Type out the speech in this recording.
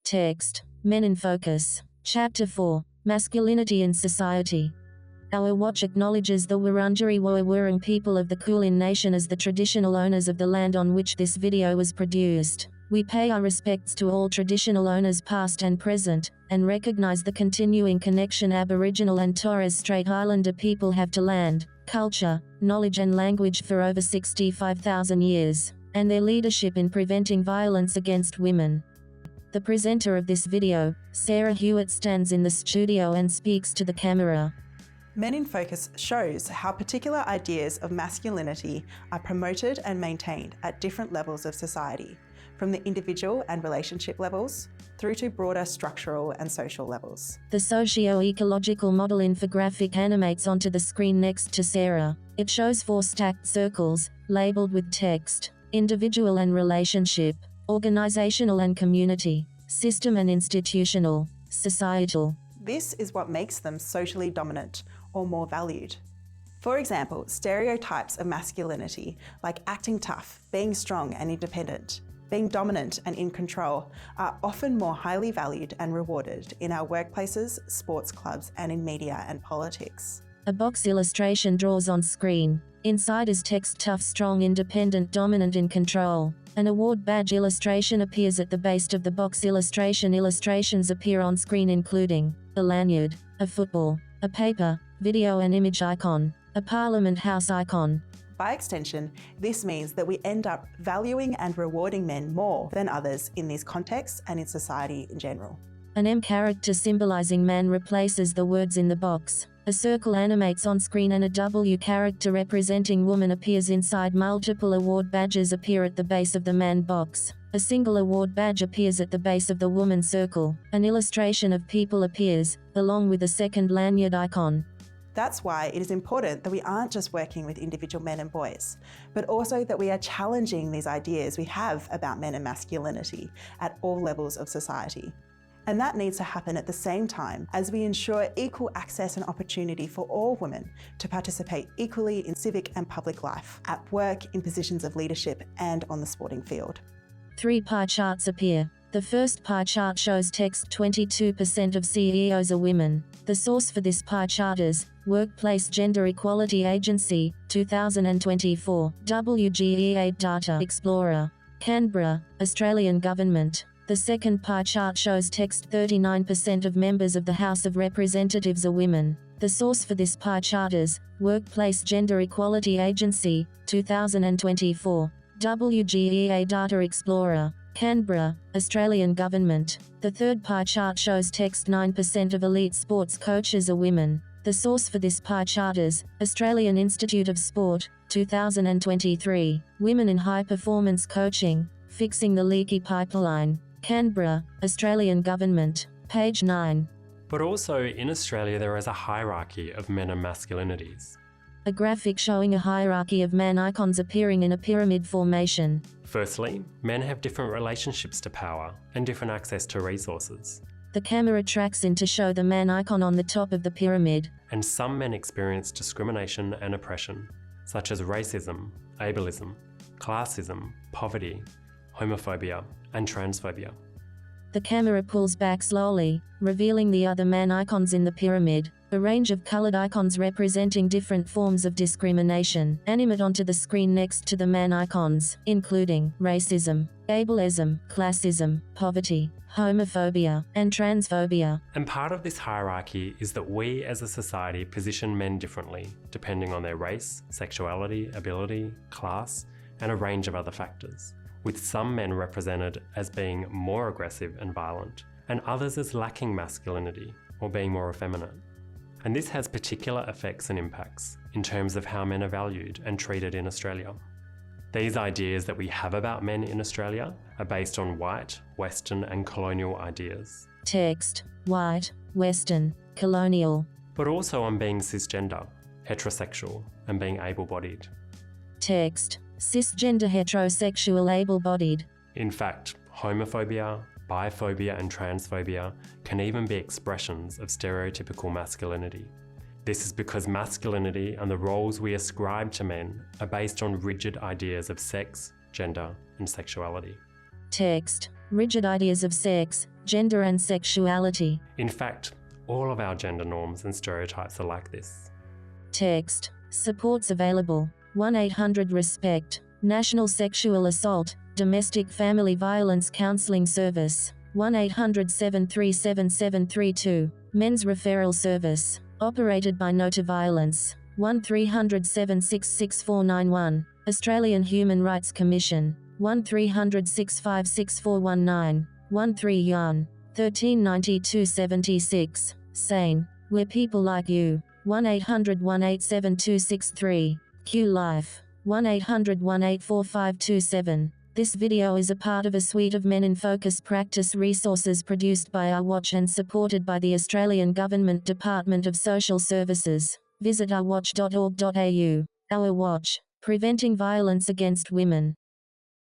Text. Men in Focus. Chapter 4. Masculinity in Society. Our watch acknowledges the Wurundjeri Woi-wurrung people of the Kulin Nation as the traditional owners of the land on which this video was produced. We pay our respects to all traditional owners past and present, and recognize the continuing connection Aboriginal and Torres Strait Islander people have to land, culture, knowledge and language for over 65,000 years, and their leadership in preventing violence against women. The presenter of this video, Sarah Hewitt, stands in the studio and speaks to the camera. Men in Focus shows how particular ideas of masculinity are promoted and maintained at different levels of society, from the individual and relationship levels, through to broader structural and social levels. The socio-ecological model infographic animates onto the screen next to Sarah. It shows 4 stacked circles, labeled with text: individual and relationship, organizational and community, system and institutional, societal. This is what makes them socially dominant or more valued. For example, stereotypes of masculinity, like acting tough, being strong and independent, being dominant and in control, are often more highly valued and rewarded in our workplaces, sports clubs, and in media and politics. A box illustration draws on screen. Inside is text: tough, strong, independent, dominant, in control. An award badge illustration appears at the base of the box illustration. Illustrations appear on screen including a lanyard, a football, a paper, video and image icon, a Parliament House icon. By extension, this means that we end up valuing and rewarding men more than others in these contexts and in society in general. An M character symbolizing man replaces the words in the box. A circle animates on screen and a W character representing woman appears inside. Multiple award badges appear at the base of the man box. A single award badge appears at the base of the woman circle. An illustration of people appears, along with a second lanyard icon. That's why it is important that we aren't just working with individual men and boys, but also that we are challenging these ideas we have about men and masculinity at all levels of society. And that needs to happen at the same time as we ensure equal access and opportunity for all women to participate equally in civic and public life, at work, in positions of leadership, and on the sporting field. 3 pie charts appear. The first pie chart shows text: 22% of CEOs are women. The source for this pie chart is Workplace Gender Equality Agency, 2024, WGEA Data Explorer, Canberra, Australian Government. The second pie chart shows text: 39% of members of the House of Representatives are women. The source for this pie chart is Workplace Gender Equality Agency, 2024, WGEA Data Explorer, Canberra, Australian Government. The third pie chart shows text: 9% of elite sports coaches are women. The source for this pie chart is Australian Institute of Sport, 2023, Women in High Performance Coaching, Fixing the Leaky Pipeline, Canberra, Australian Government, page 9. But also in Australia there is a hierarchy of men and masculinities. A graphic showing a hierarchy of man icons appearing in a pyramid formation. Firstly, men have different relationships to power and different access to resources. The camera tracks in to show the man icon on the top of the pyramid. And some men experience discrimination and oppression, such as racism, ableism, classism, poverty, homophobia, and transphobia. The camera pulls back slowly, revealing the other man icons in the pyramid. A range of colored icons representing different forms of discrimination animate onto the screen next to the man icons, including racism, ableism, classism, poverty, homophobia, and transphobia. And part of this hierarchy is that we as a society position men differently, depending on their race, sexuality, ability, class, and a range of other factors, with some men represented as being more aggressive and violent, and others as lacking masculinity or being more effeminate. And this has particular effects and impacts in terms of how men are valued and treated in Australia. These ideas that we have about men in Australia are based on white, Western, and colonial ideas. Text: white, Western, colonial. But also on being cisgender, heterosexual, and being able-bodied. Text: cisgender, heterosexual, able-bodied. In fact, homophobia, biphobia and transphobia can even be expressions of stereotypical masculinity. This is because masculinity and the roles we ascribe to men are based on rigid ideas of sex, gender, and sexuality. Text: rigid ideas of sex, gender and sexuality. In fact, all of our gender norms and stereotypes are like this. Text. Supports available. 1-800-RESPECT. National Sexual Assault, Domestic Family Violence Counseling Service. 1-800-737-732. Men's Referral Service. Operated by No to Violence. 1300-766-491. Australian Human Rights Commission. 1300-656-419. 13 Yuan. 1392-76. Sane. We're people like you. 1-800-187-263. Q Life. 1-800-184-527. This video is a part of a suite of Men in Focus practice resources produced by Our Watch and supported by the Australian Government Department of Social Services. Visit ourwatch.org.au. Our Watch. Preventing violence against women.